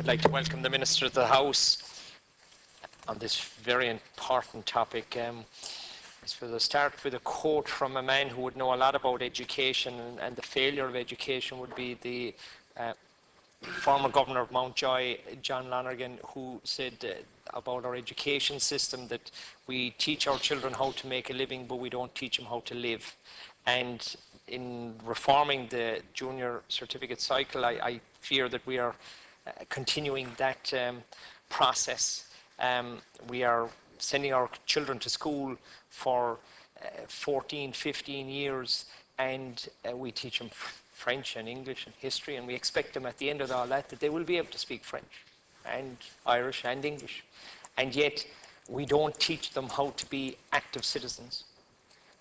I'd like to welcome the Minister to the House on this very important topic. I suppose I'll start with a quote from a man who would know a lot about education, and the failure of education would be the former Governor of Mountjoy, John Lonergan, who said about our education system that we teach our children how to make a living, but we don't teach them how to live. And in reforming the junior certificate cycle, I fear that we are continuing that process. We are sending our children to school for 14, 15 years, and we teach them French and English and history, and we expect them at the end of all that they will be able to speak French and Irish and English. And yet we don't teach them how to be active citizens.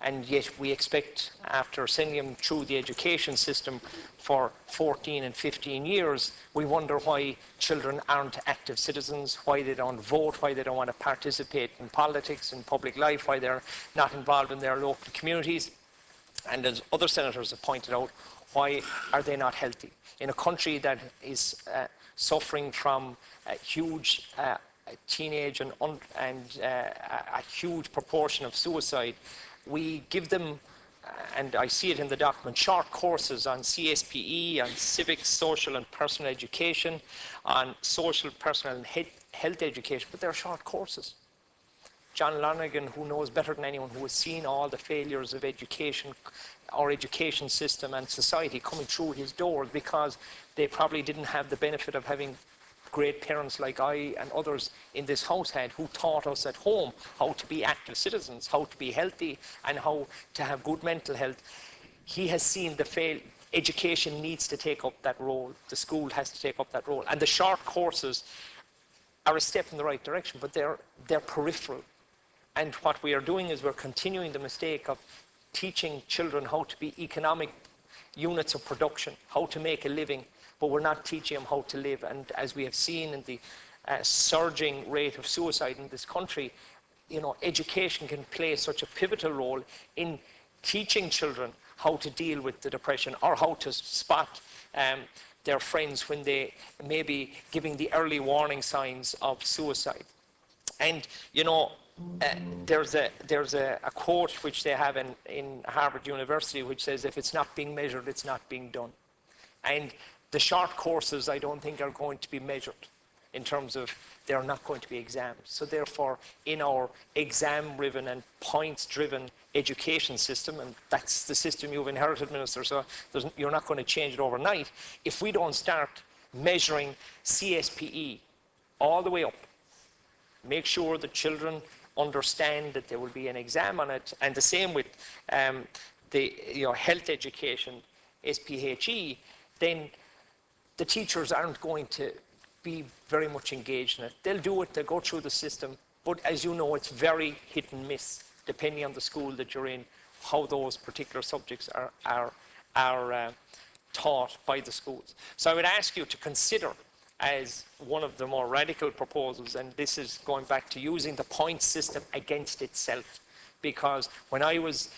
And yet we expect, after sending them through the education system for 14 and 15 years, we wonder why children aren't active citizens, why they don't vote, why they don't want to participate in politics and public life, why they're not involved in their local communities. And as other senators have pointed out, why are they not healthy? In a country that is suffering from a huge teenage and a huge proportion of suicide, we give them, and I see it in the document, short courses on CSPE, on civics, social and personal education, on social, personal and health education, but they're short courses. John Lonergan, who knows better than anyone, who has seen all the failures of education, our education system and society coming through his doors because they probably didn't have the benefit of having great parents like I and others in this house had, who taught us at home how to be active citizens, how to be healthy, and how to have good mental health. He has seen the fail. Education needs to take up that role. The school has to take up that role. And the short courses are a step in the right direction, but they're peripheral. And what we are doing is we're continuing the mistake of teaching children how to be economic units of production, how to make a living, but we're not teaching them how to live. And as we have seen in the surging rate of suicide in this country, education can play such a pivotal role in teaching children how to deal with the depression, or how to spot their friends when they may be giving the early warning signs of suicide. And there's a quote which they have in Harvard University which says, if it's not being measured, it's not being done. And the short courses, I don't think, are going to be measured in terms of they're not going to be exams. So therefore, in our exam-driven and points-driven education system, and that's the system you've inherited, Minister, so you're not going to change it overnight. If we don't start measuring CSPE all the way up, make sure that children understand that there will be an exam on it, and the same with the health education, SPHE, then the teachers aren't going to be very much engaged in it. They'll do it, they'll go through the system, but as you know, it's very hit and miss, depending on the school that you're in, how those particular subjects are taught by the schools. So I would ask you to consider, as one of the more radical proposals, and this is going back to using the points system against itself. Because when I was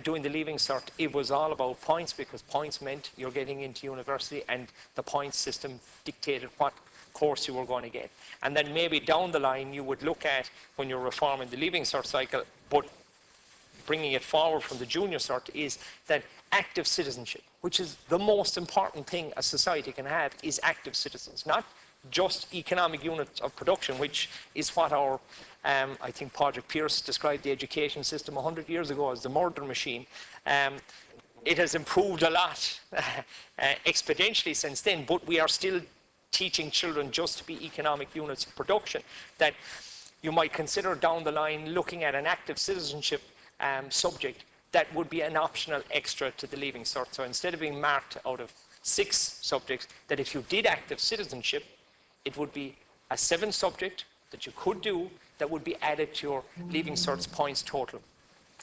doing the Leaving Cert, it was all about points, because points meant you're getting into university, and the points system dictated what course you were going to get. And then maybe down the line you would look at, when you're reforming the Leaving Cert cycle, but bringing it forward from the junior cert, is that active citizenship, which is the most important thing a society can have, is active citizens, not just economic units of production, which is what our, I think Padraig Pearse described the education system 100 years ago as the murder machine. It has improved a lot exponentially since then, but we are still teaching children just to be economic units of production. That you might consider down the line looking at an active citizenship subject that would be an optional extra to the Leaving Cert. So instead of being marked out of 6 subjects, that if you did active citizenship, it would be a 7th subject that you could do that would be added to your Leaving Cert's points total.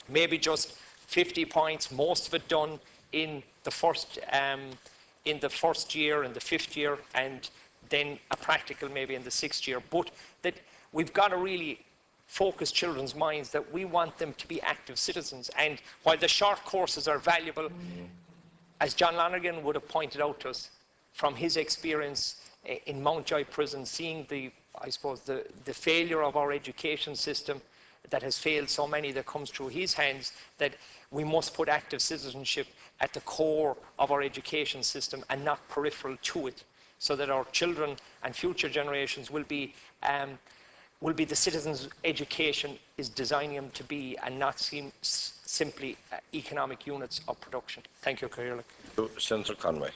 Maybe just 50 points, most of it done in the first year, in the 5th year, and then a practical maybe in the 6th year. But that we've got to really focus children's minds that we want them to be active citizens. And while the short courses are valuable, as John Lonergan would have pointed out to us from his experience in Mountjoy Prison, seeing I suppose, the failure of our education system that has failed so many that comes through his hands, that we must put active citizenship at the core of our education system and not peripheral to it, so that our children and future generations will be the citizens education is designing them to be, and not simply economic units of production. Thank you, Caoirle. Senator Conway.